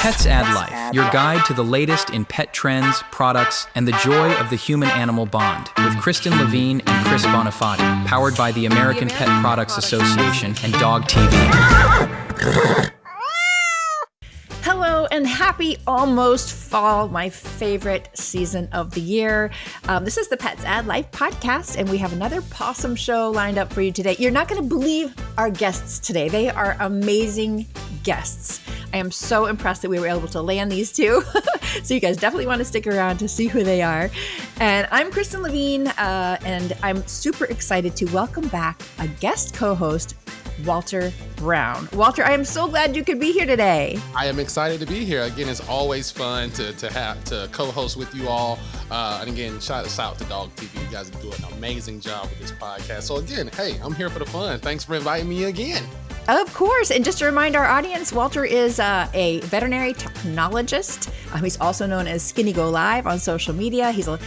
Pets Add Life, your guide to the latest in pet trends, products, and the joy of the human-animal bond, with Kristen Levine and Chris Bonafati, powered by the American Pet Products Association and DOGTV. Hello and happy almost fall, my favorite season of the year. This is the Pets Add Life podcast, and we have another Possum show lined up for you today. You're not going to believe our guests today. They are amazing guests. I am so impressed that we were able to land these two. So you guys definitely want to stick around to see who they are. And I'm Kristen Levine, and I'm super excited to welcome back a guest co-host, Walter Brown. Walter, I am so glad you could be here today. I am excited to be here. Again, it's always fun to co-host with you all. And again, shout out to DOGTV. You guys are doing an amazing job with this podcast. So again, hey, I'm here for the fun. Thanks for inviting me again. Of course. And just to remind our audience, Walter is a veterinary technologist. He's also known as Skinny Go Live on social media. He's a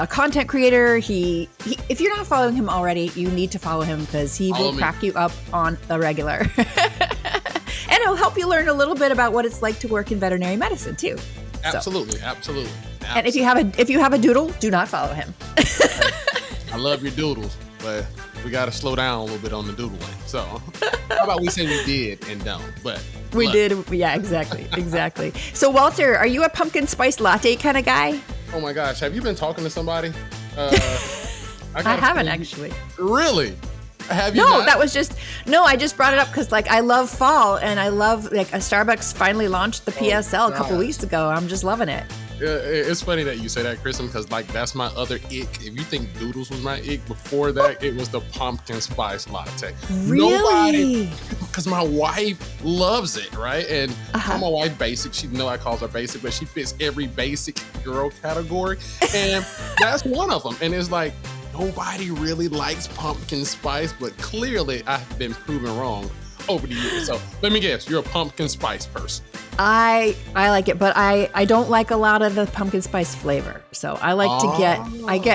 content creator. If you're not following him already, you need to follow him because he will crack you up on the regular. And he'll help you learn a little bit about what it's like to work in veterinary medicine too. Absolutely. And if you have a doodle, do not follow him. I love your doodles, but we got to slow down a little bit on the doodling. So how about we say we did and don't, but we did. Yeah, exactly. So Walter, are you a pumpkin spice latte kind of guy? Oh my gosh. Have you been talking to somebody? I haven't actually. Really? Have you No, not? I just brought it up because I love fall and I love a Starbucks finally launched the PSL a couple weeks ago. I'm just loving it. It's funny that you say that, Kristen, because that's my other ick. If you think doodles was my ick, before that, it was the pumpkin spice latte. Really? Because my wife loves it, right? And call my wife basic. She know I call her basic, but she fits every basic girl category. And that's one of them. And it's like, nobody really likes pumpkin spice, but clearly I've been proven wrong over the years. So let me guess, you're a pumpkin spice person. I like it, but I don't like a lot of the pumpkin spice flavor. So I like to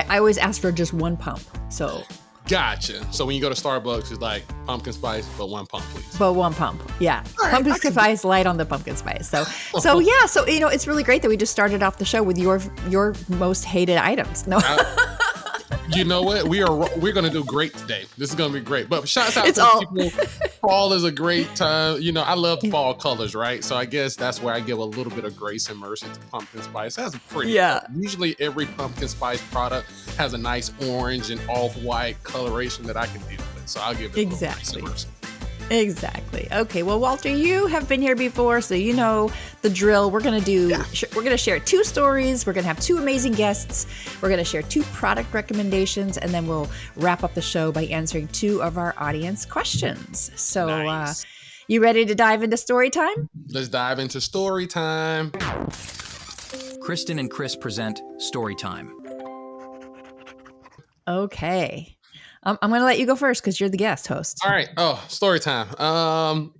I always ask for just one pump. So gotcha. So when you go to Starbucks, it's like pumpkin spice, but one pump, please. But one pump, yeah. Right, pumpkin spice light on the pumpkin spice. So yeah. So it's really great that we just started off the show with your most hated items. No. You know what? We're going to do great today. This is going to be great. But shouts out to people. Fall is a great time. You know, I love fall colors, right? So I guess that's where I give a little bit of grace and mercy to pumpkin spice. That's pretty cool. Usually every pumpkin spice product has a nice orange and off-white coloration that I can deal with. So I'll give it a little grace and mercy. Exactly. Okay. Well, Walter, you have been here before, so you know the drill. We're going to we're going to share two stories. We're going to have two amazing guests. We're going to share two product recommendations, and then we'll wrap up the show by answering two of our audience questions. So, nice. You ready to dive into story time? Let's dive into story time. Kristen and Chris present Story Time. Okay. I'm going to let you go first because you're the guest host. All right. Oh, story time. I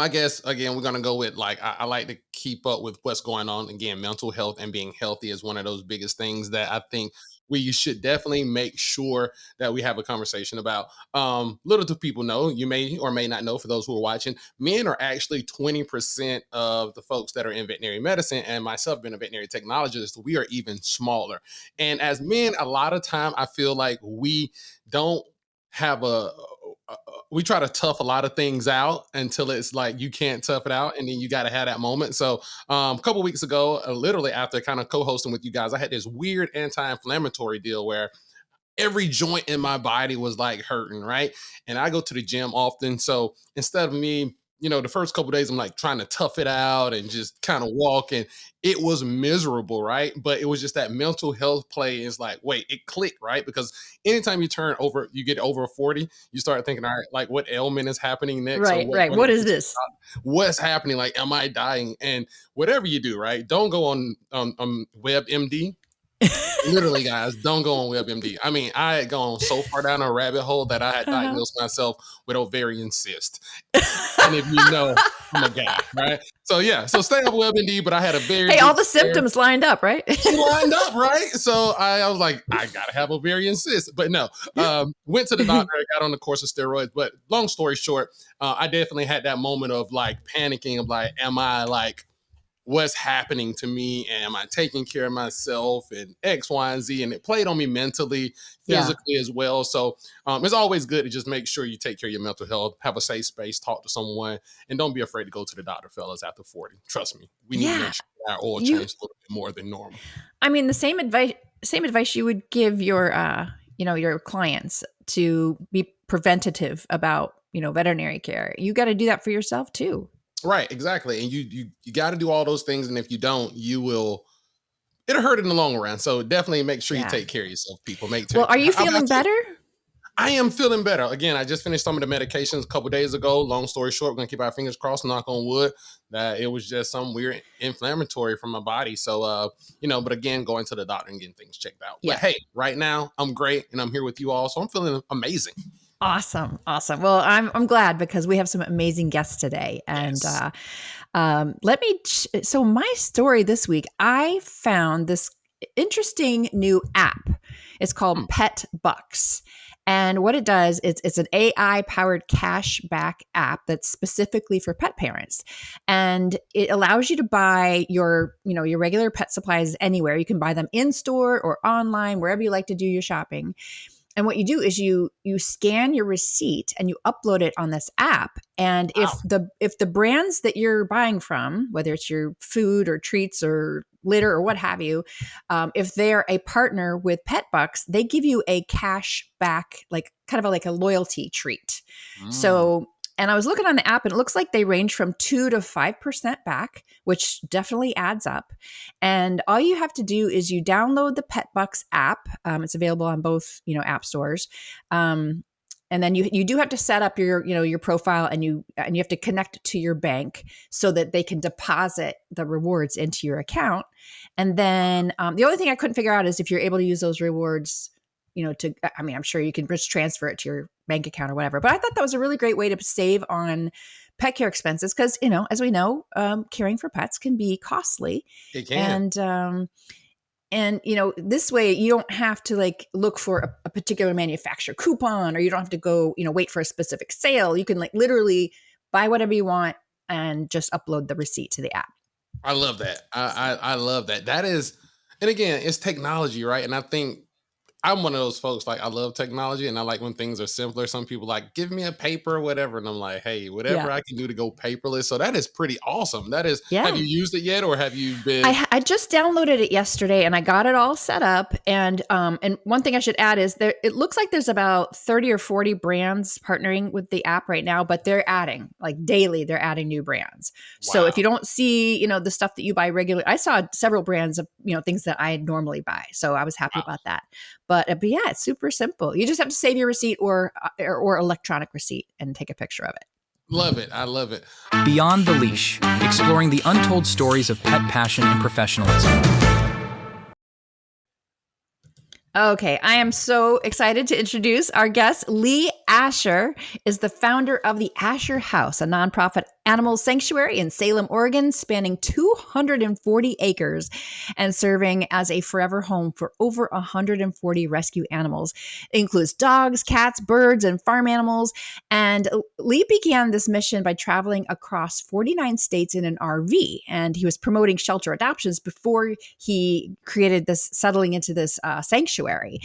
guess, again, we're going to go with I like to keep up with what's going on. Again, mental health and being healthy is one of those biggest things that I think we should definitely make sure that we have a conversation about. Little do people know, you may or may not know, for those who are watching, men are actually 20% of the folks that are in veterinary medicine, and myself being a veterinary technologist, we are even smaller. And as men, a lot of time I feel like we don't have we try to tough a lot of things out until it's like you can't tough it out, and then you got to have that moment. So a couple weeks ago, literally after kind of co-hosting with you guys, I had this weird anti-inflammatory deal where every joint in my body was like hurting, right? And I go to the gym often. So instead of me, the first couple of days, I'm like trying to tough it out and just kind of walk, and it was miserable, right? But it was just that mental health play is like, wait, it clicked, right? Because anytime you get over 40, you start thinking, all right, like what ailment is happening next? Right. What is this? What's happening? Like, am I dying? And whatever you do, right? Don't go on WebMD. Literally, guys, don't go on WebMD. I mean, I had gone so far down a rabbit hole that I had Uh-huh. diagnosed myself with ovarian cyst. And if you know, I'm a guy, right? So yeah, so stay off WebMD, but I had a very Hey, all big the scare. symptoms lined up, right? They lined up, right? So I was like, I gotta have ovarian cyst. But no, went to the doctor, I got on the course of steroids. But long story short, I definitely had that moment of like panicking of like, am I like what's happening to me? Am I taking care of myself and X, Y, and Z? And it played on me mentally, Yeah. physically as well. So it's always good to just make sure you take care of your mental health, have a safe space, talk to someone, and don't be afraid to go to the doctor, fellas, after 40. Trust me, we need to Yeah. make sure our oil You changes a little bit more than normal. I mean, the same advice you would give your your clients to be preventative about, veterinary care. You got to do that for yourself too. Right, exactly. And you got to do all those things. And if you don't, it'll hurt in the long run. So definitely make sure you Yeah. take care of yourself, people. Well, are you How about feeling you? better? I am feeling better. Again, I just finished some of the medications a couple days ago. Long story short, we're gonna keep our fingers crossed, knock on wood, that it was just some weird inflammatory from my body. So but again, going to the doctor and getting things checked out. But Yeah. hey, right now I'm great and I'm here with you all. So I'm feeling amazing. Awesome. Awesome. Well, I'm glad because we have some amazing guests today. And Yes. so my story this week, I found this interesting new app. It's called Hmm. Pet Bucks. And what it does is it's an AI powered cashback app that's specifically for pet parents. And it allows you to buy your regular pet supplies anywhere. You can buy them in store or online, wherever you like to do your shopping. And what you do is you scan your receipt and you upload it on this app. And if Wow. the brands that you're buying from, whether it's your food or treats or litter or what have you, if they're a partner with Pet Bucks, they give you a cash back, like kind of like a loyalty treat. Mm. So, and I was looking on the app and it looks like they range from 2 to 5% back, which definitely adds up. And all you have to do is you download the Pet Bucks app. It's available on both, app stores. And then you do have to set up your profile and you have to connect to your bank so that they can deposit the rewards into your account. And then the only thing I couldn't figure out is if you're able to use those rewards, I'm sure you can just transfer it to your bank account or whatever. But I thought that was a really great way to save on pet care expenses because, as we know, caring for pets can be costly. It can. And this way you don't have to like look for a particular manufacturer coupon, or you don't have to go, wait for a specific sale. You can like literally buy whatever you want and just upload the receipt to the app. I love that. I love that. That is, and again, it's technology, right? And I think I'm one of those folks, like I love technology and I like when things are simpler. Some people like, give me a paper or whatever. And I'm like, hey, whatever Yeah. I can do to go paperless. So that is pretty awesome. That is, have Yeah. you used it yet or have you been? I just downloaded it yesterday and I got it all set up. And one thing I should add is it looks like there's about 30 or 40 brands partnering with the app right now, but they're adding like daily, they're adding new brands. So if Wow. you don't see, the stuff that you buy regularly, I saw several brands of, things that I normally buy. So I was happy Wow. about that. But yeah, it's super simple. You just have to save your receipt or electronic receipt and take a picture of it. Love it. I love it. Beyond the Leash, exploring the untold stories of pet passion and professionalism. Okay, I am so excited to introduce our guest. Lee Asher is the founder of the Asher House, a nonprofit animal sanctuary in Salem, Oregon, spanning 240 acres and serving as a forever home for over 140 rescue animals. It includes dogs, cats, birds, and farm animals. And Lee began this mission by traveling across 49 states in an RV, and he was promoting shelter adoptions before he created this, settling into this sanctuary.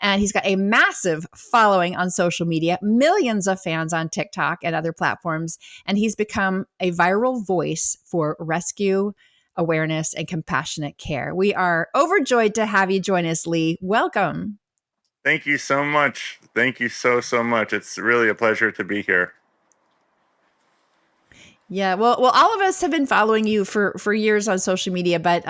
And he's got a massive following on social media, millions of fans on TikTok and other platforms, and he's become a viral voice for rescue awareness and compassionate care. We are overjoyed to have you join us, Lee. Welcome. Thank you so much. Thank you so much. It's really a pleasure to be here. Yeah, well, all of us have been following you for years on social media, but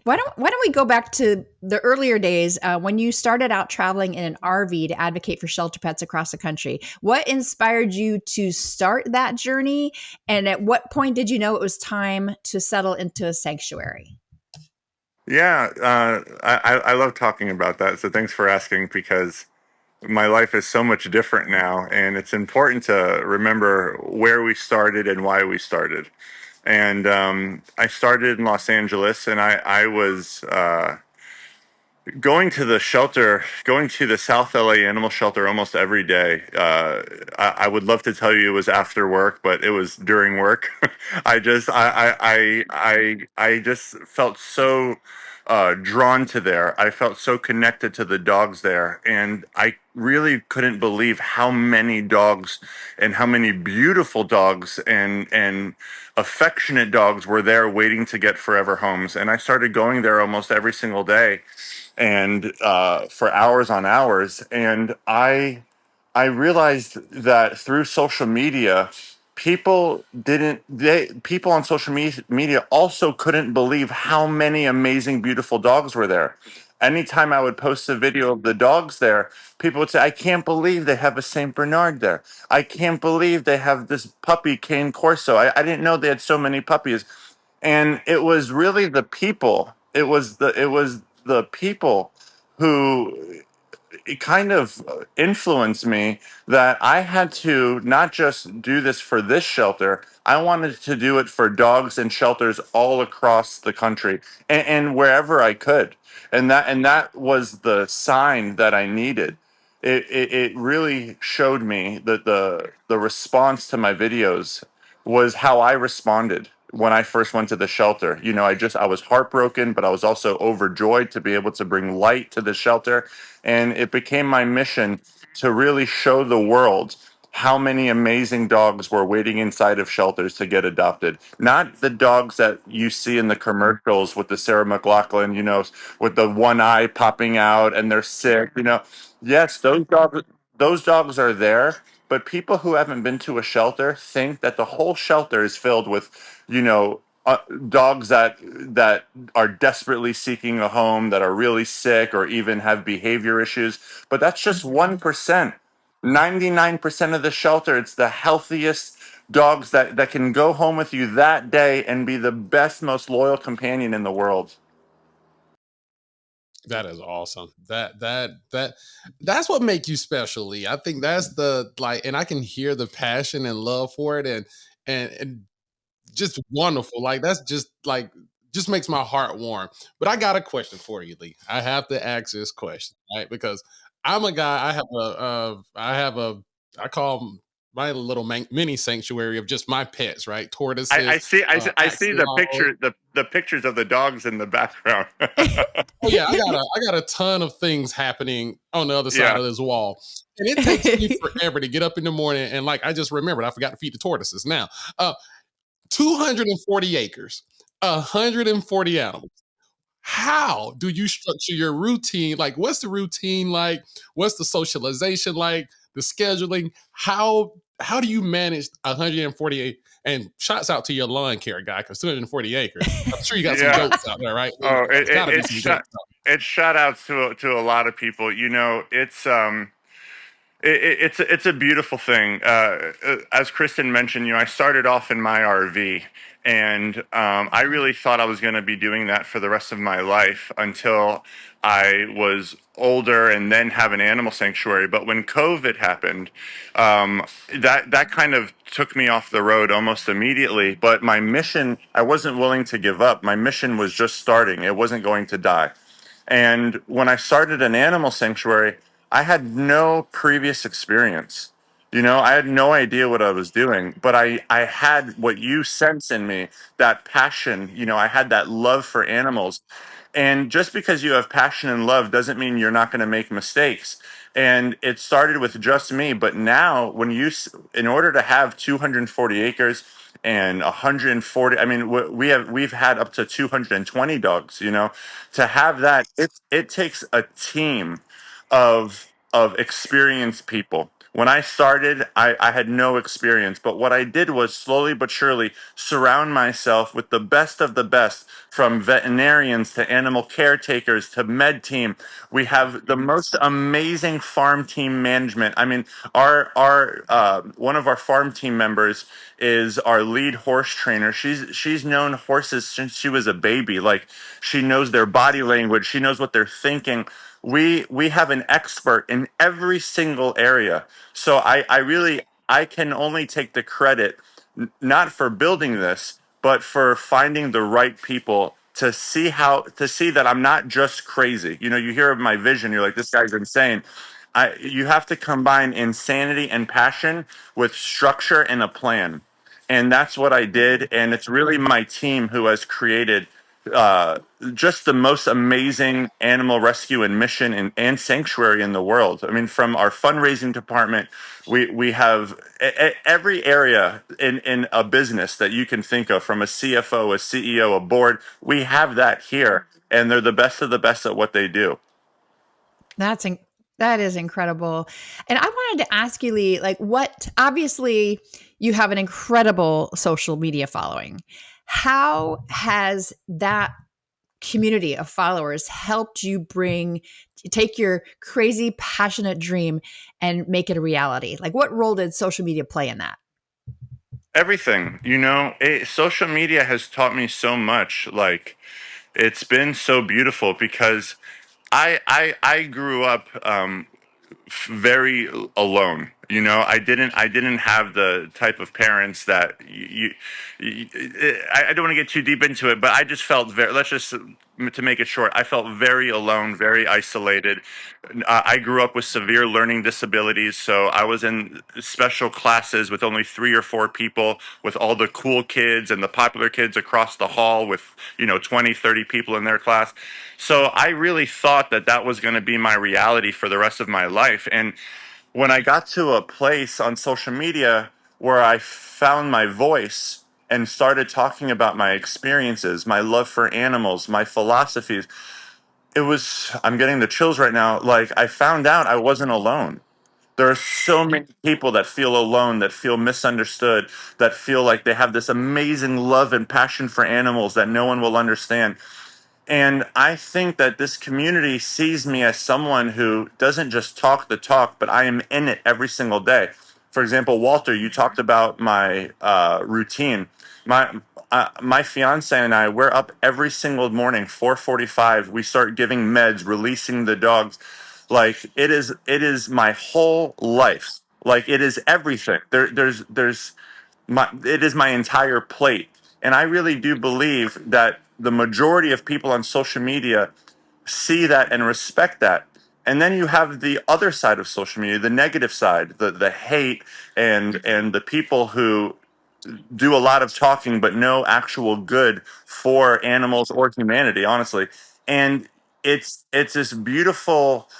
why don't we go back to the earlier days when you started out traveling in an RV to advocate for shelter pets across the country? What inspired you to start that journey, and at what point did you know it was time to settle into a sanctuary? Yeah, I love talking about that. So thanks for asking, because my life is so much different now, and it's important to remember where we started and why we started. And I started in Los Angeles, and I was going to the shelter, going to the South LA animal shelter almost every day. I would love to tell you it was after work, but it was during work. I just felt so drawn to there. I felt so connected to the dogs there, and I really couldn't believe how many dogs and how many beautiful dogs and affectionate dogs were there waiting to get forever homes. And I started going there almost every single day, and for hours on hours. And I realized that through social media, people on social media also couldn't believe how many amazing, beautiful dogs were there. Anytime I would post a video of the dogs there, people would say, "I can't believe they have a Saint Bernard there. I can't believe they have this puppy Cane Corso. I didn't know they had so many puppies." And it was really the people. It was the people who it kind of influenced me that I had to not just do this for this shelter. I wanted to do it for dogs and shelters all across the country, and wherever I could. And that was the sign that I needed. It really showed me that the response to my videos was how I responded when I first went to the shelter. I was heartbroken, but I was also overjoyed to be able to bring light to the shelter. And it became my mission to really show the world how many amazing dogs were waiting inside of shelters to get adopted. Not the dogs that you see in the commercials with the Sarah McLachlan, with the one eye popping out and they're sick. Yes, those dogs are there, but people who haven't been to a shelter think that the whole shelter is filled with, you know, dogs that are desperately seeking a home, that are really sick or even have behavior issues. But that's just 1%. 99% of the shelter, it's the healthiest dogs that can go home with you that day and be the best, most loyal companion in the world. That is awesome. That's what makes you special, Lee. I think that's the like, and I can hear the passion and love for it, and just wonderful. Like that's just makes my heart warm. But I got a question for you, Lee. I have to ask this question, right? Because I'm a guy. I call my little mini sanctuary of just my pets, right? I Tortoises, see I see, I see the axolotls. picture the pictures of the dogs in the background. Oh yeah, I got a ton of things happening on the other side Yeah. of this wall. And it takes me forever to get up in the morning and like I just remembered I forgot to feed the tortoises. Now, 240 acres, 140 animals. How do you structure your routine? Like, what's the routine like? What's the socialization like? The scheduling? How do you manage 148? And shouts out to your lawn care guy because 240 acres. I'm sure you got some Yeah. goats out there, right? Oh, There's got to be some goats out it's shout outs to a lot of people. It's a beautiful thing. As Kristen mentioned, I started off in my RV, and I really thought I was going to be doing that for the rest of my life until I was older and then have an animal sanctuary. But when COVID happened, that kind of took me off the road almost immediately. But my mission, I wasn't willing to give up. My mission was just starting. It wasn't going to die. And when I started an animal sanctuary, I had no previous experience. I had no idea what I was doing, but I had what you sense in me, that passion. I had that love for animals. And just because you have passion and love doesn't mean you're not going to make mistakes. And it started with just me, but now in order to have 240 acres and 140, I mean, we've had up to 220 dogs, to have that, it takes a team of experienced people When I started, I had no experience, but what I did was slowly but surely surround myself with the best of the best, from veterinarians to animal caretakers to med team. We have the most amazing farm team management. I mean, our one of our farm team members is our lead horse trainer. She's known horses since she was a baby. Like, she knows their body language, she knows what they're thinking. We have an expert in every single area. So I really, I can only take the credit, not for building this, but for finding the right people to see that I'm not just crazy. You know, you hear of my vision, you're like, this guy's insane. You have to combine insanity and passion with structure and a plan. And that's what I did. And it's really my team who has created just the most amazing animal rescue and mission and sanctuary in the world. I mean, from our fundraising department, we have every area in a business that you can think of, from a CFO, a CEO, a board. We have that here, and they're the best of the best at what they do. That is incredible. And I wanted to ask you, Lee, like, obviously you have an incredible social media following. How has that community of followers helped you take your crazy, passionate dream and make it a reality? Like, what role did social media play in that? Everything, social media has taught me so much. Like, it's been so beautiful because I grew up very alone. I didn't have the type of parents that I don't want to get too deep into it, but I just felt very, let's just, to make it short, I felt very alone, very isolated. I grew up with severe learning disabilities, so I was in special classes with only 3 or 4 people, with all the cool kids and the popular kids across the hall with 20, 30 people in their class. So I really thought that that was going to be my reality for the rest of my life. And when I got to a place on social media where I found my voice and started talking about my experiences, my love for animals, my philosophies, I'm getting the chills right now. Like, I found out I wasn't alone. There are so many people that feel alone, that feel misunderstood, that feel like they have this amazing love and passion for animals that no one will understand. And I think that this community sees me as someone who doesn't just talk the talk, but I am in it every single day. For example, Walter, you talked about my routine. My fiance and I, we're up every single morning, 4:45. We start giving meds, releasing the dogs. Like, it is my whole life. Like, it is everything. It is my entire plate. And I really do believe that the majority of people on social media see that and respect that. And then you have the other side of social media, the negative side, the hate, and the people who do a lot of talking but no actual good for animals or humanity, honestly. And it's this beautiful,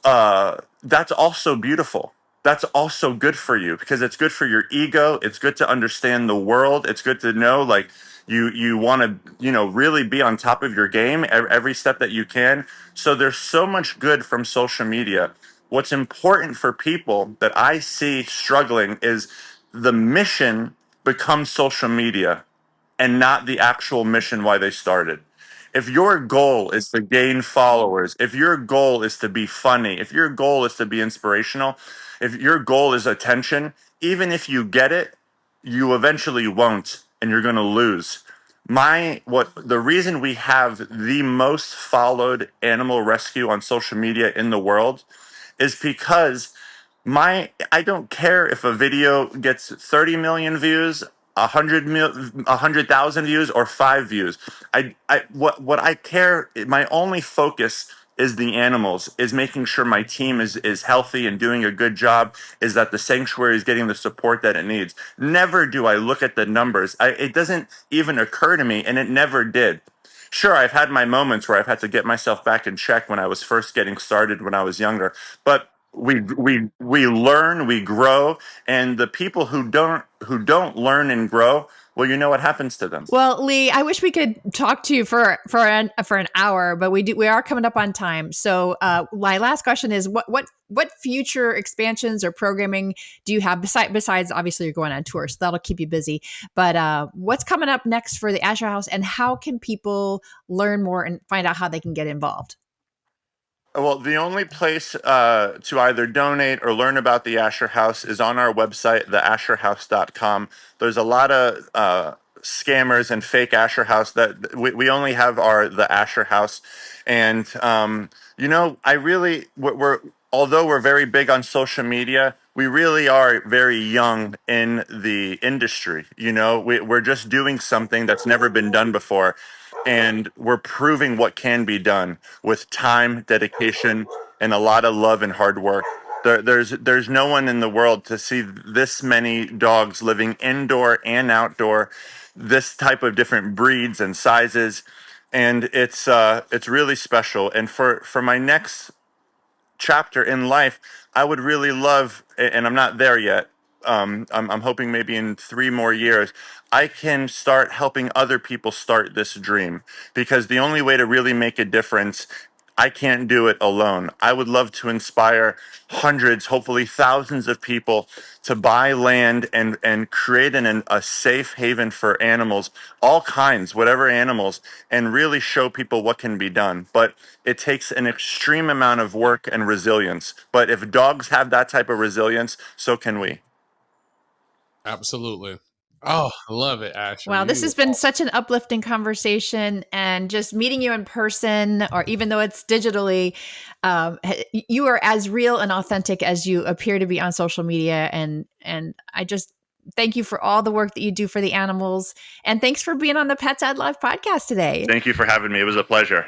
that's also beautiful. That's also good for you, because it's good for your ego. It's good to understand the world. It's good to know, like, you want to, really be on top of your game every step that you can. So there's so much good from social media. What's important for people that I see struggling is the mission becomes social media and not the actual mission why they started. If your goal is to gain followers, if your goal is to be funny, if your goal is to be inspirational, if your goal is attention, even if you get it, you eventually won't, and you're going to lose. The reason we have the most followed animal rescue on social media in the world is because I don't care if a video gets 30 million views, 100,000 views, or 5 views. What I care, my only focus is the animals, is making sure my team is healthy and doing a good job, is that the sanctuary is getting the support that it needs. Never do I look at the numbers. It doesn't even occur to me, and it never did. Sure, I've had my moments where I've had to get myself back in check when I was first getting started when I was younger, but we learn, we grow, and the people who don't learn and grow, well, you know what happens to them. Well, Lee, I wish we could talk to you for an hour, but we are coming up on time. So my last question is, what what future expansions or programming do you have besides obviously you're going on tour, so that'll keep you busy. But what's coming up next for the Asher House, and how can people learn more and find out how they can get involved? Well, the only place to either donate or learn about the Asher House is on our website, theasherhouse.com. There's a lot of scammers and fake Asher House that we only have the Asher House. And, we're although we're very big on social media, we really are very young in the industry. We're just doing something that's never been done before. And we're proving what can be done with time, dedication, and a lot of love and hard work. There's no one in the world to see this many dogs living indoor and outdoor, this type of different breeds and sizes, and it's really special. And for my next chapter in life, I would really love, and I'm not there yet. I'm hoping maybe in 3 more years, I can start helping other people start this dream, because the only way to really make a difference, I can't do it alone. I would love to inspire hundreds, hopefully thousands of people to buy land and create a safe haven for animals, all kinds, whatever animals, and really show people what can be done. But it takes an extreme amount of work and resilience. But if dogs have that type of resilience, so can we. Absolutely. Oh, I love it, Asher. Wow, this has been such an uplifting conversation, and just meeting you in person, or even though it's digitally, you are as real and authentic as you appear to be on social media. And I just thank you for all the work that you do for the animals, and thanks for being on the Pets Ed Live podcast today. Thank you for having me. It was a pleasure.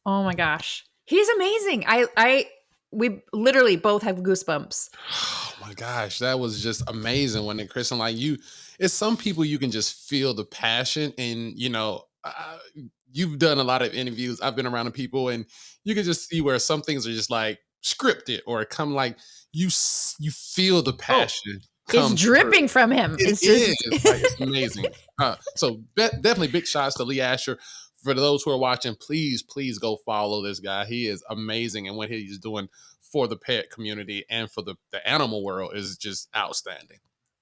Oh my gosh, he's amazing. We literally both have goosebumps. Oh my gosh, that was just amazing. When Kristen, it's some people you can just feel the passion, and you've done a lot of interviews. I've been around the people, and you can just see where some things are just like scripted, or come like you feel the passion. It's dripping from him. It's amazing. So definitely big shots to Lee Asher. For those who are watching, please go follow this guy. He is amazing, and what he's doing for the pet community and for the animal world is just outstanding.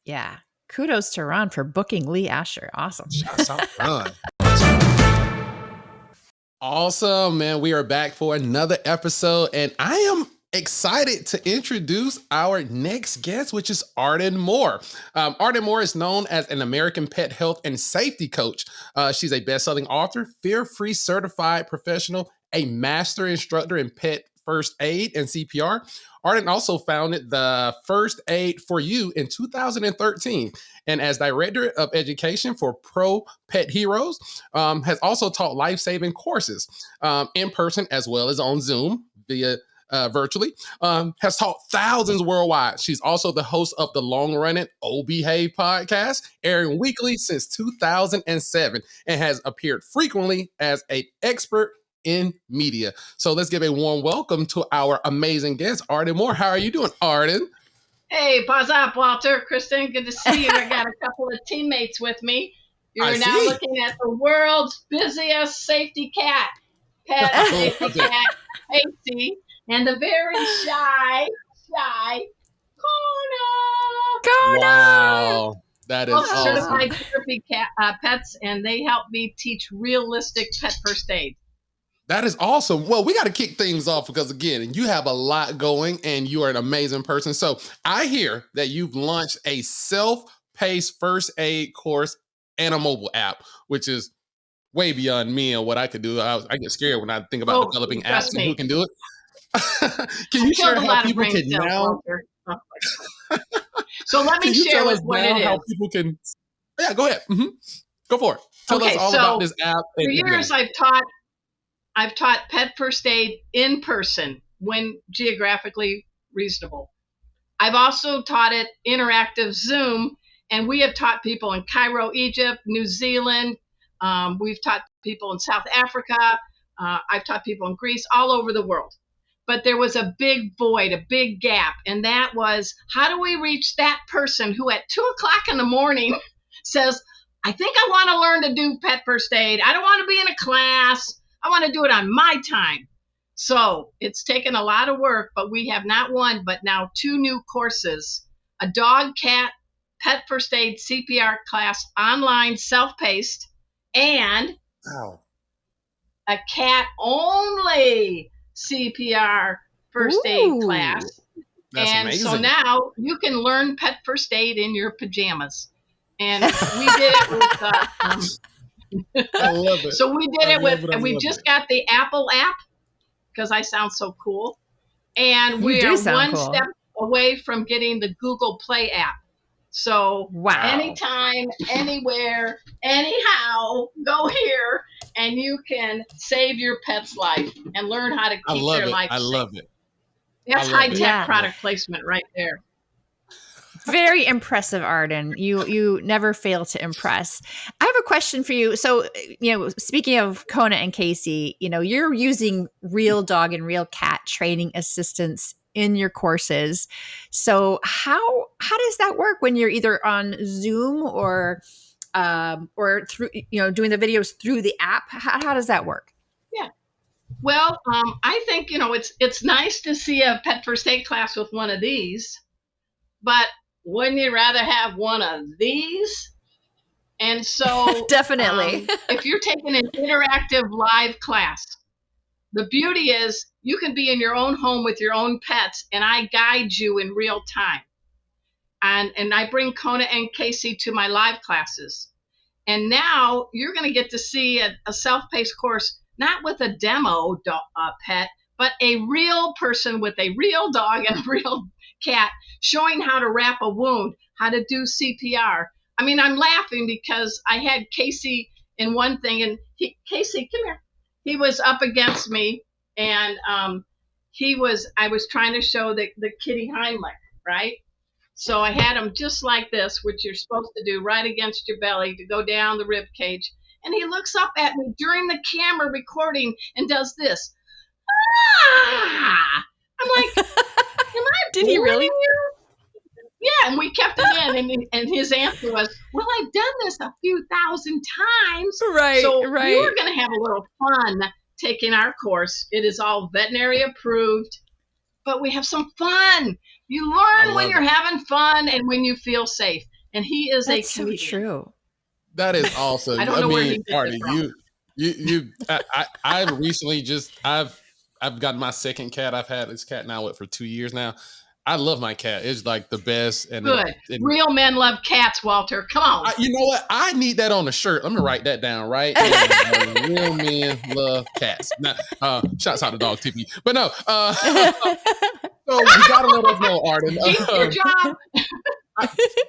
Yeah. Kudos to Ron for booking Lee Asher. Awesome. Shots out, Ron. Awesome, man. We are back for another episode, and I am excited to introduce our next guest, which is Arden Moore. Arden Moore is known as an American pet health and safety coach. She's a best-selling author, fear-free certified professional, a master instructor in pet first aid and CPR. Arden also founded the First Aid for You in 2013, and as director of education for Pro Pet Heroes, has also taught life-saving courses in person as well as on Zoom via virtually, has taught thousands worldwide. She's also the host of the long-running Oh Behave podcast, airing weekly since 2007, and has appeared frequently as an expert in media. So let's give a warm welcome to our amazing guest, Arden Moore. How are you doing, Arden? Hey, pause up, Walter. Kristen, good to see you. I got a couple of teammates with me. You're now looking at the world's busiest safety cat, pet safety cat, Casey. And the very shy Kona. Wow, that is awesome. Certified therapy pets, and they help me teach realistic pet first aid. That is awesome. Well, we got to kick things off because, again, you have a lot going, and you are an amazing person. So I hear that you've launched a self-paced first aid course and a mobile app, which is way beyond me and what I could do. I get scared when I think about developing apps and who can do it. Can you share how people can now? So let me share with what it is. How people can? Yeah, go ahead. Mm-hmm. Go for it. Tell us all about this app. For years, I've taught pet first aid in person when geographically reasonable. I've also taught it interactive Zoom, and we have taught people in Cairo, Egypt, New Zealand. We've taught people in South Africa. I've taught people in Greece, all over the world. But there was a big void, a big gap. And that was, how do we reach that person who at 2:00 in the morning says, I think I want to learn to do pet first aid. I don't want to be in a class. I want to do it on my time. So it's taken a lot of work, but we have not one, but now 2 new courses, a dog, cat, pet first aid CPR class, online, self-paced, and Wow. a cat only CPR first aid Ooh. class. That's and amazing. so now you can learn pet first aid in your pajamas. And we did it with I love it. so we did I it with love it. I and we love just it. got the Apple app because I sound so cool. And You we do are sound one cool. step away from getting the Google Play app. So Wow. anytime, anywhere, anyhow, go here and you can save your pet's life and learn how to I keep love their it. life I safe. love it. That's I love high it. tech Yeah. product placement right there. Very impressive, Arden. You never fail to impress. I have a question for you. So, speaking of Kona and Casey, you're using real dog and real cat training assistants in your courses. So how does that work when you're either on Zoom or through doing the videos through the app? How does that work? Yeah. Well, I think it's nice to see a pet first aid class with one of these, but wouldn't you rather have one of these? And so Definitely. if you're taking an interactive live class, the beauty is you can be in your own home with your own pets, and I guide you in real time. And I bring Kona and Casey to my live classes. And now you're going to get to see a self-paced course, not with a demo pet, but a real person with a real dog and a real cat showing how to wrap a wound, how to do CPR. I mean, I'm laughing because I had Casey in one thing, and Casey, come here. He was up against me, and I was trying to show the kitty Heimlich, right? So I had him just like this, which you're supposed to do, right against your belly to go down the rib cage. And he looks up at me during the camera recording and does this. Ah! I'm like, am I Did he really? you? Yeah, and we kept it in, and his answer was, well, I've done this a few thousand times. Right, so right. You're going to have a little fun taking our course. It is all veterinary approved, but we have some fun. You learn when you're having fun and when you feel safe. And he is That's a so comedian. true. That is awesome. I don't know where he did Arden, it from. I've recently I've gotten my second cat. I've had this cat now for 2 years now. I love my cat. It's like the best. And good. Real men love cats, Walter. Come on. You know what? I need that on a shirt. Let me write that down, right? Real men love cats. Now, shouts out to DOGTV. But no. So you gotta let us know, Arden. Keep your job.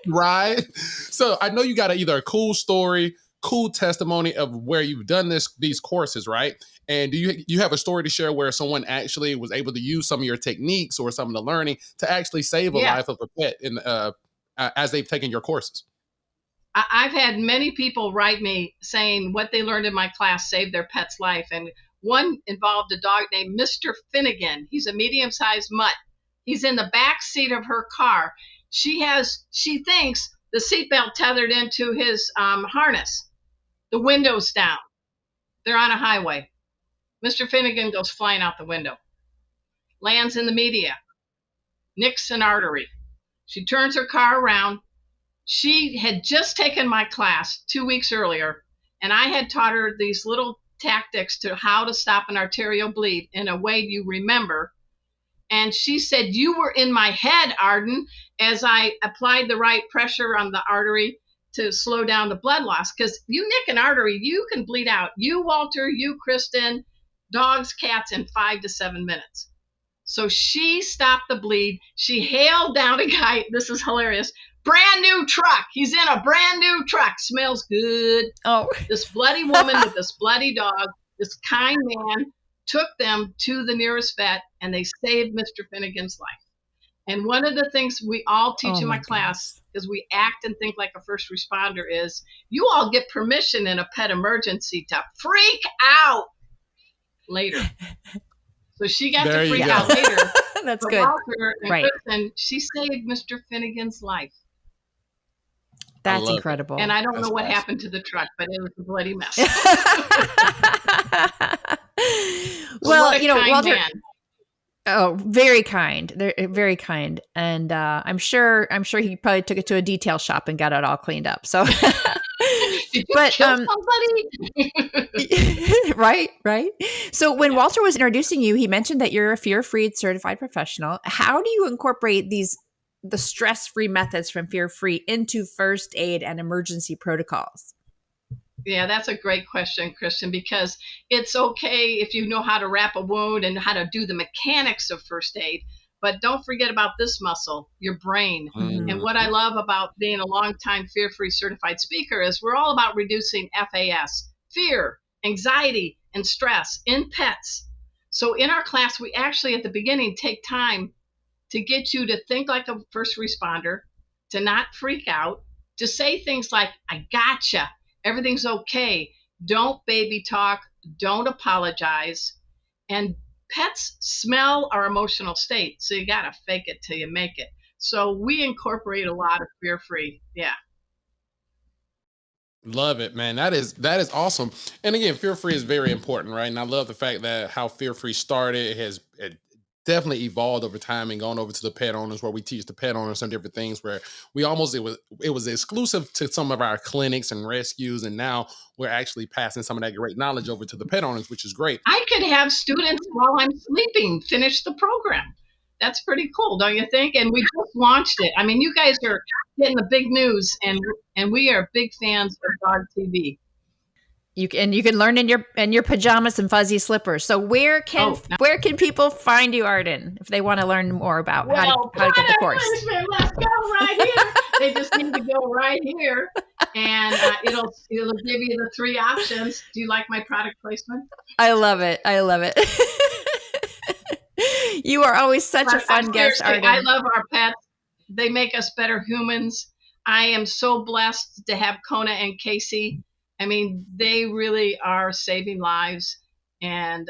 Right. So I know you got either a cool story, cool testimony of where you've done these courses, right? And do you have a story to share where someone actually was able to use some of your techniques or some of the learning to actually save a life of a pet as they've taken your courses? I've had many people write me saying what they learned in my class saved their pet's life. And one involved a dog named Mr. Finnegan. He's a medium-sized mutt. He's in the back seat of her car. She thinks the seatbelt tethered into his harness. The window's down. They're on a highway. Mr. Finnegan goes flying out the window. Lands in the median. Nicks an artery. She turns her car around. She had just taken my class 2 weeks earlier, and I had taught her these little tactics to how to stop an arterial bleed in a way you remember. And she said, you were in my head, Arden, as I applied the right pressure on the artery to slow down the blood loss. Because you nick an artery, you can bleed out. You, Walter, you, Kristen, dogs, cats, in 5 to 7 minutes. So she stopped the bleed. She hailed down a guy. This is hilarious. Brand new truck. He's in a brand new truck. Smells good. Oh. This bloody woman with this bloody dog, this kind man, took them to the nearest vet, and they saved Mr. Finnegan's life. And one of the things we all teach in my class, because we act and think like a first responder, is you all get permission in a pet emergency to freak out later. So she got to freak out later. That's but good. Walter and Right. Kristen, she saved Mr. Finnegan's life. That's incredible. And I don't know what happened to the truck, but it was a bloody mess. Well, What a kind Walter. man. Oh, very kind. They're very kind, and I'm sure he probably took it to a detail shop and got it all cleaned up. So, Did you but kill somebody? right. So when Walter was introducing you, he mentioned that you're a fear-free certified professional. How do you incorporate the stress-free methods from fear-free into first aid and emergency protocols? Yeah, that's a great question, Kristen, because it's okay if you know how to wrap a wound and how to do the mechanics of first aid, but don't forget about this muscle, your brain. Mhm. And what I love about being a longtime fear-free certified speaker is we're all about reducing FAS, fear, anxiety, and stress in pets. So in our class, we actually at the beginning take time to get you to think like a first responder, to not freak out, to say things like, I gotcha, everything's okay, don't baby talk, don't apologize. And pets smell our emotional state, so you got to fake it till you make it. So we incorporate a lot of fear free. Yeah. Love it, man. That is awesome. And again, fear free is very important, right? And I love the fact that how fear free started. It definitely evolved over time and gone over to the pet owners, where we teach the pet owners some different things. Where it was exclusive to some of our clinics and rescues, and now we're actually passing some of that great knowledge over to the pet owners, which is great. I could have students while I'm sleeping finish the program. That's pretty cool, don't you think? And we just launched it. I mean, you guys are getting the big news, and we are big fans of DOGTV. You can learn in your pajamas and fuzzy slippers. So where can people find you, Arden, if they want to learn more about how to get the course? Let's go right here. They just need to go right here, and it'll give you the 3 options. Do you like my product placement? I love it. You are always such a fun guest, Arden. I love our pets. They make us better humans. I am so blessed to have Kona and Casey. I mean, they really are saving lives, and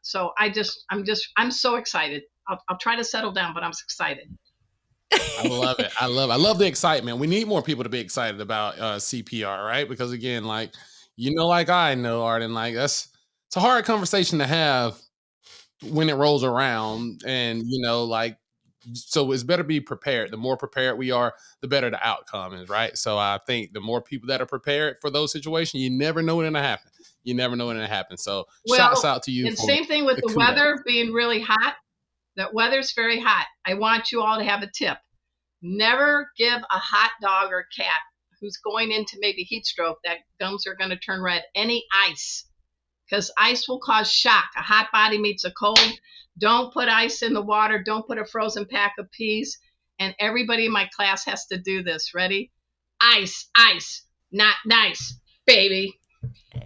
so I'm so excited. I'll try to settle down, but I'm excited. I love it. I love the excitement. We need more people to be excited about CPR, right? Because again, like like I know, Arden, like it's a hard conversation to have when it rolls around, and like, so it's better be prepared. The more prepared we are, the better the outcome is, right? So I think the more people that are prepared for those situations, you never know when it'll happen. So shouts out to you. And same thing with the weather being really hot. That weather's very hot. I want you all to have a tip. Never give a hot dog or cat who's going into maybe heat stroke, that gums are going to turn red, any ice, because ice will cause shock. A hot body meets a cold. Don't put ice in the water. Don't put a frozen pack of peas. And everybody in my class has to do this. Ready? Ice, not nice, baby.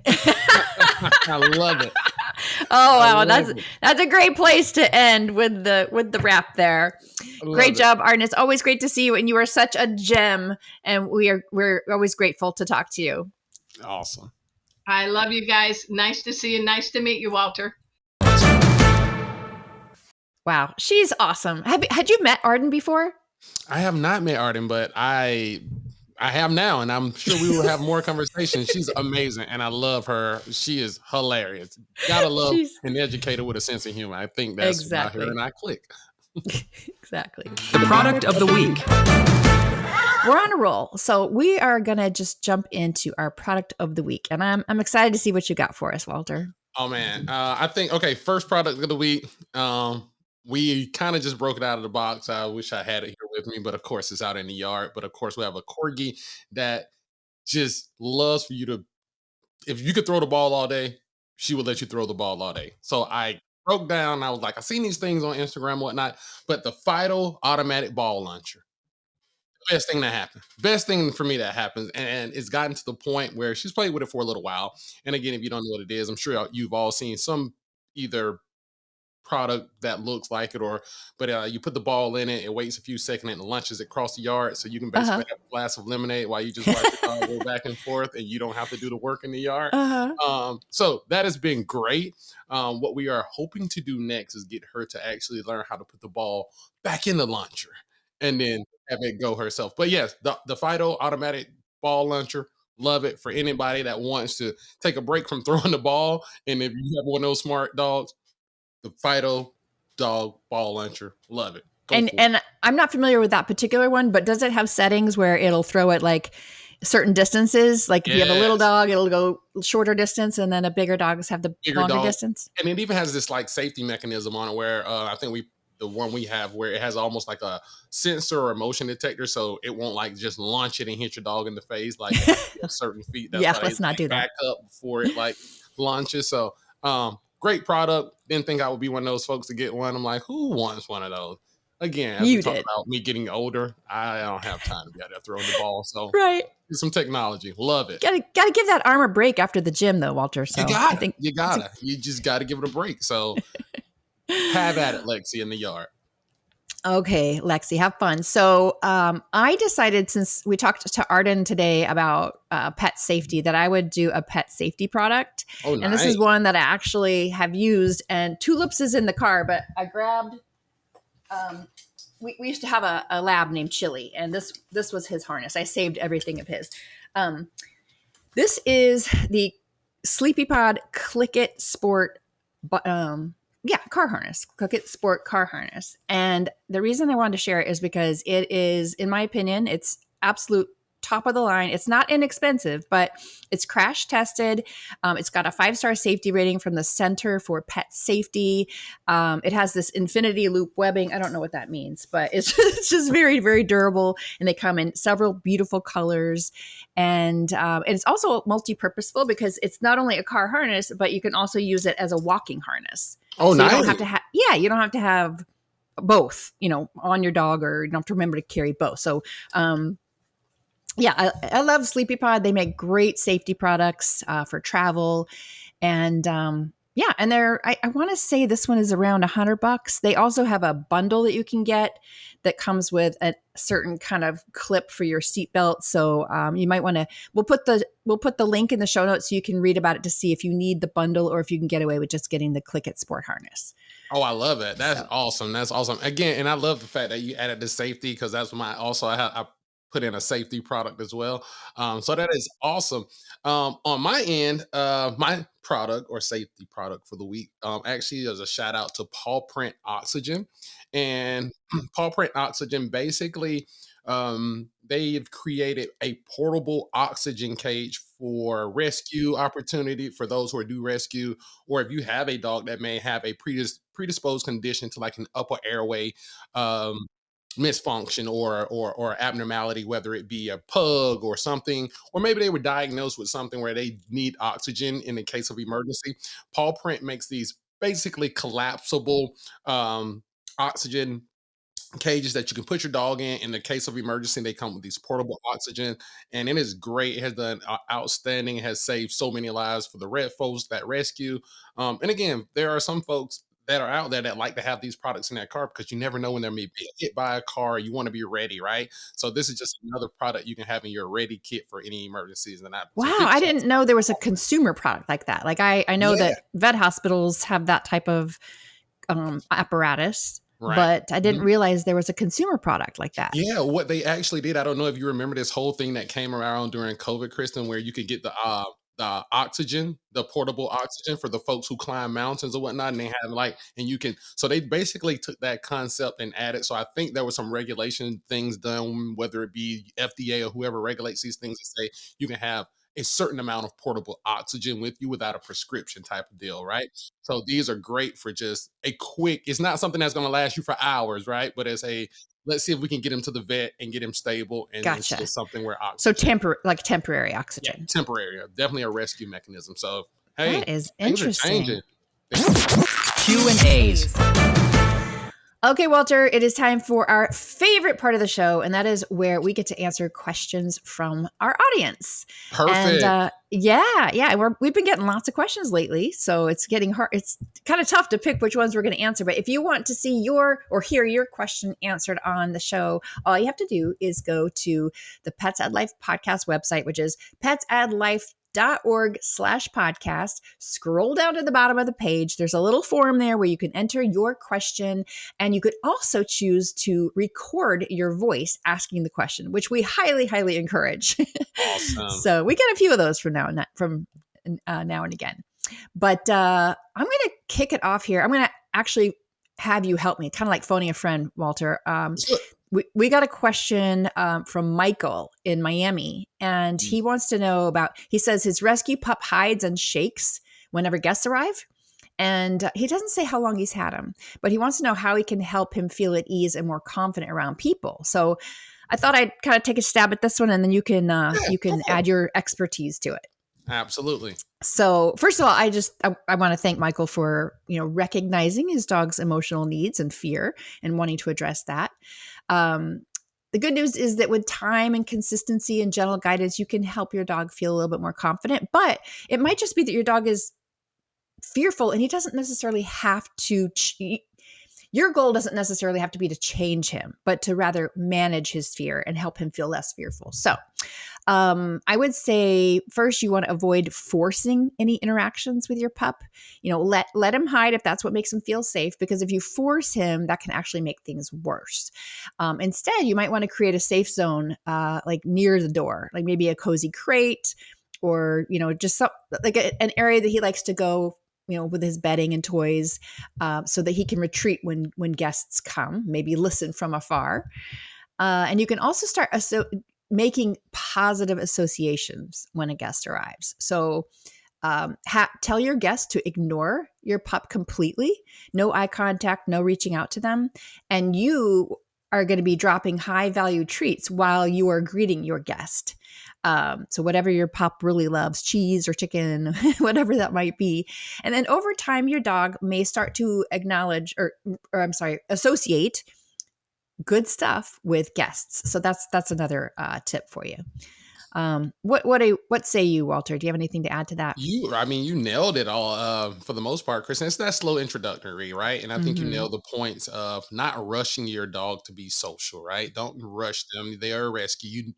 I love it. Oh wow, that's a great place to end with the wrap there. Great job, Arden. It's always great to see you, and you are such a gem. And we're always grateful to talk to you. Awesome. I love you guys. Nice to see you. Nice to meet you, Walter. Wow, she's awesome. Had you met Arden before? I have not met Arden, but I have now, and I'm sure we will have more conversations. She's amazing, and I love her. She is hilarious. Gotta love an educator with a sense of humor. I think that's exactly why her and I click. Exactly. The product of the week. We're on a roll, so we are gonna just jump into our product of the week, and I'm excited to see what you got for us, Walter. Oh man, I think first product of the week. We kind of just broke it out of the box. I wish I had it here with me, but of course it's out in the yard. But of course we have a corgi that just loves for you to, if you could throw the ball all day, she would let you throw the ball all day. So I broke down. I was like, I seen these things on Instagram and whatnot, but the Fido automatic ball launcher, best thing that happened. Best thing for me that happens. And it's gotten to the point where she's played with it for a little while. And again, if you don't know what it is, I'm sure you've all seen some either product that looks like it, but you put the ball in it, it waits a few seconds and it launches across the yard, so you can basically have a glass of lemonade while you just watch the dog go back and forth, and you don't have to do the work in the yard. So that has been great. What we are hoping to do next is get her to actually learn how to put the ball back in the launcher and then have it go herself. But yes, the Fido automatic ball launcher, Love it. For anybody that wants to take a break from throwing the ball, and if you have one of those smart dogs, the Fido dog ball launcher. Love it. Go for it. And I'm not familiar with that particular one, but does it have settings where it'll throw it like certain distances? Like if you have a little Yes. dog, it'll go shorter distance, and then a bigger dogs have the Bigger longer dog. distance. And it even has this like safety mechanism on it where I think the one we have where it has almost like a sensor or a motion detector, so it won't like just launch it and hit your dog in the face like a certain feet. That's Yeah, why let's they not do that. back up before it like launches. So great product. Didn't think I would be one of those folks to get one. I'm like, who wants one of those? Again, as You we talk did. about me getting older, I don't have time to be out there throwing the ball. So Right. some technology. Love it. Gotta give that arm a break after the gym though, Walter. So I think You just gotta give it a break. So have at it, Lexi, in the yard. Okay, Lexi, have fun. So I decided, since we talked to Arden today about pet safety, that I would do a pet safety product. Oh, nice. And this is one that I actually have used. And Tulips is in the car, but I grabbed. We used to have a lab named Chili, and this was his harness. I saved everything of his. This is the SleepyPod Click It Sport. Car harness, Click It Sport car harness. And the reason I wanted to share it is because it is, in my opinion, it's absolute top of the line. It's not inexpensive, but it's crash tested. It's got a 5-star safety rating from the Center for Pet Safety. It has this infinity loop webbing. I don't know what that means, but it's just very, very durable. And they come in several beautiful colors. And it's also multi-purposeful because it's not only a car harness, but you can also use it as a walking harness. Oh, so nice. You don't have to you don't have to have both, on your dog, or you don't have to remember to carry both. So, I love SleepyPod. They make great safety products for travel. And and I want to say this one is around $100. They also have a bundle that you can get that comes with a certain kind of clip for your seatbelt. So you might want to, we'll put the link in the show notes so you can read about it to see if you need the bundle or if you can get away with just getting the Click It Sport harness. Oh, I love it. That's awesome. That's awesome. Again, and I love the fact that you added the safety, because that's I put in a safety product as well. So that is awesome. On my end, my product or safety product for the week actually is a shout out to Paw Print Oxygen. And Paw Print Oxygen, basically, they've created a portable oxygen cage for rescue opportunity for those who do rescue, or if you have a dog that may have a predisposed condition to like an upper airway misfunction or abnormality, whether it be a pug or something, or maybe they were diagnosed with something where they need oxygen in the case of emergency. Paw Print makes these basically collapsible oxygen cages that you can put your dog in the case of emergency. They come with these portable oxygen, and it is great. It has done outstanding. It has saved so many lives for the red folks that rescue. And again, there are some folks that are out there that like to have these products in their car, because you never know when there may be hit by a car. You want to be ready, right? So this is just another product you can have in your ready kit for any emergencies. And I didn't know there was a consumer product like that. Like I know that vet hospitals have that type of apparatus. Right. But I didn't realize there was a consumer product like that. Yeah, what they actually did, I don't know if you remember this whole thing that came around during COVID, Kristen, where you could get the oxygen, the portable oxygen for the folks who climb mountains or whatnot, and they have so they basically took that concept and added. So I think there was some regulation things done, whether it be FDA or whoever regulates these things, to say you can have a certain amount of portable oxygen with you without a prescription type of deal, right? So these are great for just a quick, it's not something that's going to last you for hours, right? But let's see if we can get him to the vet and get him stable. And gotcha. It's just something where oxygen. So temporary oxygen. Yeah, temporary, definitely a rescue mechanism. So, hey, that is interesting. Q&As. Okay, Walter, it is time for our favorite part of the show, and that is where we get to answer questions from our audience. Perfect. And we've been getting lots of questions lately, so it's getting hard. It's kind of tough to pick which ones we're going to answer. But if you want to see hear your question answered on the show, all you have to do is go to the Pets Ad Life podcast website, which is petsadlife.com. veterinary.org/podcast. Scroll down to the bottom of the page. There's a little form there where you can enter your question, and you could also choose to record your voice asking the question, which we highly, highly encourage. Awesome. So we get a few of those from now and again. But I'm going to kick it off here. I'm going to actually have you help me, kind of like phoning a friend, Walter. We got a question from Michael in Miami, and he wants to know about, he says his rescue pup hides and shakes whenever guests arrive. And he doesn't say how long he's had him, but he wants to know how he can help him feel at ease and more confident around people. So I thought I'd kind of take a stab at this one, and then you can add your expertise to it. Absolutely. So first of all, I want to thank Michael for, recognizing his dog's emotional needs and fear and wanting to address that. The good news is that with time and consistency and gentle guidance, you can help your dog feel a little bit more confident, but it might just be that your dog is fearful and he doesn't necessarily have to, your goal doesn't necessarily have to be to change him, but to rather manage his fear and help him feel less fearful. So I would say first, you want to avoid forcing any interactions with your pup. Let him hide if that's what makes him feel safe, because if you force him, that can actually make things worse. Instead, you might want to create a safe zone, like near the door, like maybe a cozy crate, or, just an area that he likes to go, with his bedding and toys, so that he can retreat when guests come, maybe listen from afar. And you can also start making positive associations when a guest arrives. So tell your guest to ignore your pup completely, no eye contact, no reaching out to them. And you are going to be dropping high value treats while you are greeting your guest. So whatever your pup really loves, cheese or chicken, whatever that might be. And then over time, your dog may start to acknowledge associate good stuff with guests. So that's another tip for you. What say you, Walter? Do you have anything to add to that? You nailed it all for the most part, Kristen. It's that slow introductory, right? And I think you nailed the points of not rushing your dog to be social, right? Don't rush them. They are a rescue.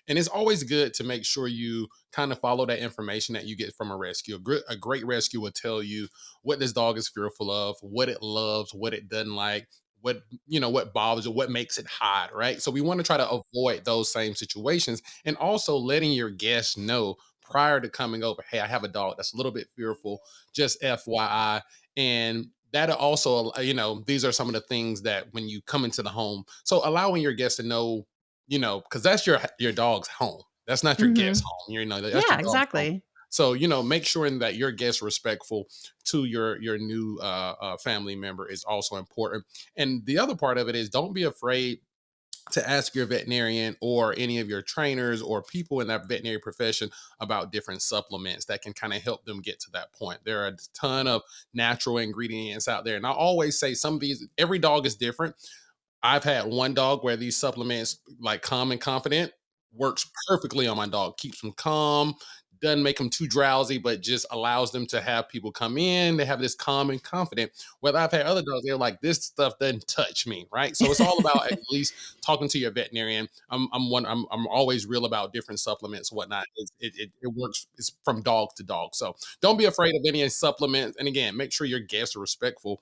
And it's always good to make sure you kind of follow that information that you get from a rescue. A great rescue will tell you what this dog is fearful of, what it loves, what it doesn't like, what bothers it, what makes it hide, right? So we want to try to avoid those same situations, and also letting your guests know prior to coming over, hey, I have a dog that's a little bit fearful, just FYI. And that also, these are some of the things that when you come into the home, so allowing your guests to know, because that's your dog's home. That's not your guest's home. That's your dog's exactly. home. So, make sure that your guest respectful to your new family member is also important. And the other part of it is, don't be afraid to ask your veterinarian or any of your trainers or people in that veterinary profession about different supplements that can kind of help them get to that point. There are a ton of natural ingredients out there. And I always say every dog is different. I've had one dog where these supplements, like Calm and Confident, works perfectly on my dog. Keeps them calm, doesn't make them too drowsy, but just allows them to have people come in. They have this calm and confident. Whether I've had other dogs, they're like, this stuff doesn't touch me, right? So it's all about at least talking to your veterinarian. I'm always real about different supplements, whatnot. It works. It's from dog to dog. So don't be afraid of any supplements. And again, make sure your guests are respectful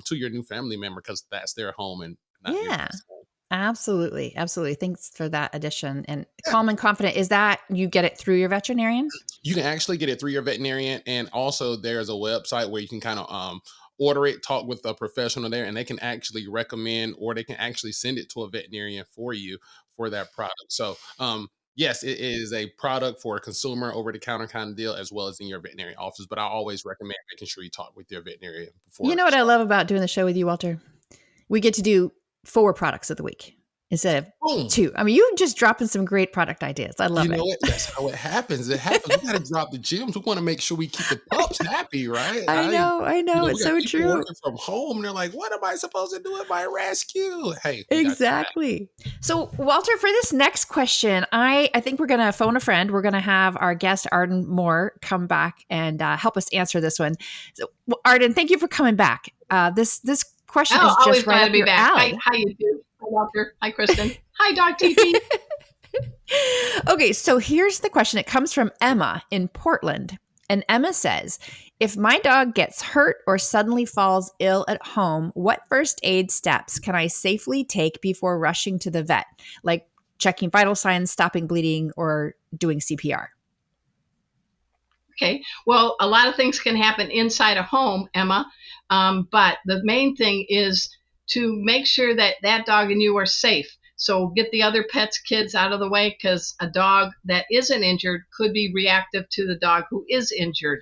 to your new family member, because that's their home and not your guest's home. Absolutely. Thanks for that addition. And Calm and Confident, is that you get it through your veterinarian? You can actually get it through your veterinarian. And also there's a website where you can kind of order it, talk with a professional there, and they can actually recommend, or they can actually send it to a veterinarian for you for that product. So yes, it is a product for a consumer over-the-counter kind of deal, as well as in your veterinary office. But I always recommend making sure you talk with your veterinarian before. You know what I love about doing the show with you, Walter? We get to do 4 products of the week instead of 2. I mean, you're just dropping some great product ideas. I love it. You know what? That's how it happens. We got to drop the gems. We want to make sure we keep the pups happy, right? I know. It's so true. Working from home, they're like, what am I supposed to do with my rescue? Hey, exactly. So, Walter, for this next question, I think we're going to phone a friend. We're going to have our guest, Arden Moore, come back and help us answer this one. So, Arden, thank you for coming back. This question is just right up your alley. Hi, you two. Hi, Walter. Hi, Kristen. Hi, DOGTV. Okay, so here's the question. It comes from Emma in Portland. And Emma says, if my dog gets hurt or suddenly falls ill at home, what first aid steps can I safely take before rushing to the vet? Like checking vital signs, stopping bleeding, or doing CPR? Okay. Well, a lot of things can happen inside a home, Emma. But the main thing is to make sure that that dog and you are safe. So get the other pets' kids out of the way, because a dog that isn't injured could be reactive to the dog who is injured.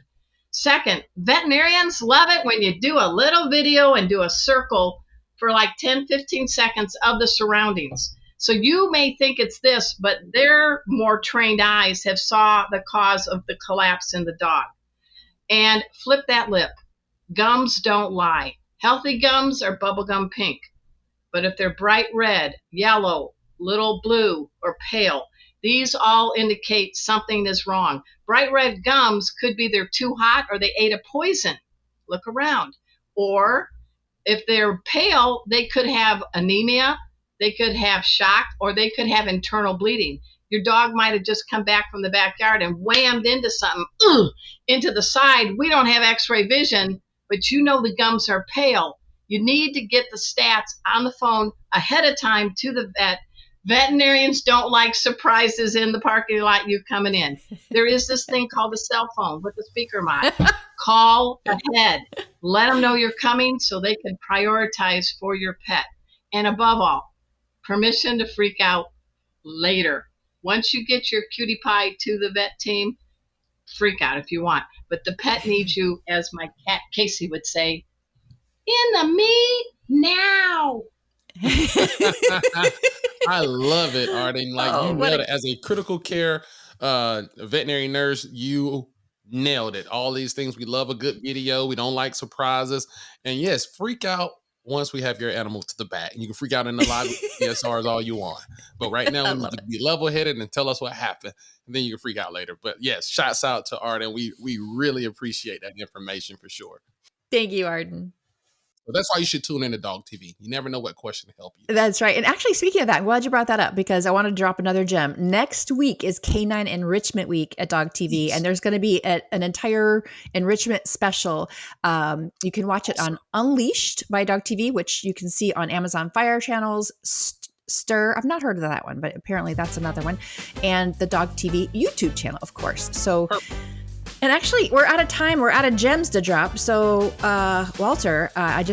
Second, veterinarians love it when you do a little video and do a circle for like 10, 15 seconds of the surroundings. So you may think it's this, but their more trained eyes have saw the cause of the collapse in the dog. And flip that lip. Gums don't lie. Healthy gums are bubblegum pink. But if they're bright red, yellow, little blue, or pale, these all indicate something is wrong. Bright red gums could be they're too hot or they ate a poison. Look around. Or if they're pale, they could have anemia, they could have shock, or they could have internal bleeding. Your dog might have just come back from the backyard and whammed into something, into the side. We don't have x-ray vision, but you know the gums are pale. You need to get the stats on the phone ahead of time to the vet. Veterinarians don't like surprises in the parking lot you coming in. There is this thing called a cell phone with a speaker mod. Call ahead. Let them know you're coming so they can prioritize for your pet. And above all, permission to freak out later. Once you get your cutie pie to the vet team, freak out if you want. But the pet needs you, as my cat Casey would say, in the me now. I love it, Arden. Like you nailed it. As a critical care veterinary nurse, you nailed it. All these things. We love a good video. We don't like surprises. And yes, freak out once we have your animal to the vet. And you can freak out in the live PSRs all you want. But right now, we need to be level-headed and tell us what happened. And then you can freak out later. But yes, shouts out to Arden. We really appreciate that information for sure. Thank you, Arden. So that's why you should tune into DOGTV. You never know what question to help you. That's right. And actually, speaking of that, I'm glad you brought that up because I want to drop another gem. Next week is Canine Enrichment Week at DOGTV, and there's going to be an entire enrichment special. You can watch it on Unleashed by DOGTV, which you can see on Amazon Fire channels, Stir. I've not heard of that one, but apparently that's another one. And the DOGTV YouTube channel, of course. So... And actually, we're out of time. We're out of gems to drop. So, Walter, I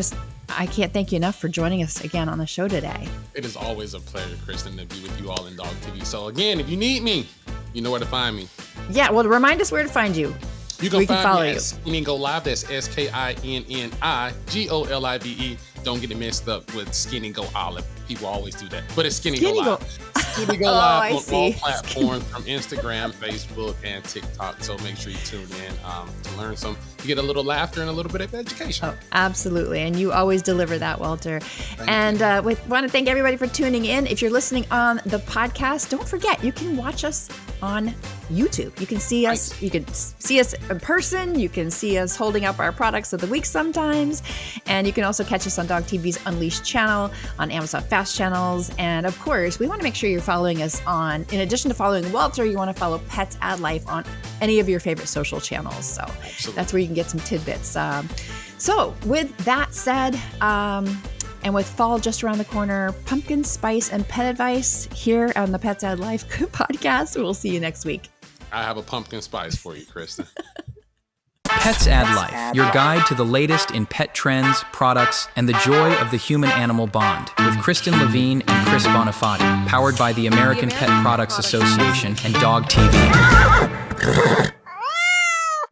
can't thank you enough for joining us again on the show today. It is always a pleasure, Kristen, to be with you all in DOGTV. So, again, if you need me, you know where to find me. Yeah, well, remind us where to find you. You can follow you. Skinny Go Live. That's SKINNIGOLIVE. Don't get it mixed up with Skinny Go Olive. People always do that. But it's Skinny Go Live. Skinny Go Live on all platforms from Instagram, Facebook, and TikTok. So make sure you tune in to learn to get a little laughter and a little bit of education. Oh, absolutely. And you always deliver that, Walter. We want to thank everybody for tuning in. If you're listening on the podcast, don't forget, you can watch us on YouTube. You can see us. You can see us in person. You can see us holding up our products of the week sometimes. And you can also catch us on DOGTV's Unleashed channel, on Amazon Fast channels. And of course, we want to make sure you're following us on, in addition to following Walter, you want to follow Pets Ad Life on any of your favorite social channels. So that's where you can get some tidbits. So with that said, and with fall just around the corner, pumpkin spice and pet advice here on the Pets Ad Life podcast. We'll see you next week. I have a pumpkin spice for you, Kristen. Pets Ad Life, your guide to the latest in pet trends, products, and the joy of the human-animal bond. With Kristen Levine and Chris Bonifati, powered by the American Pet Products Association and DOGTV.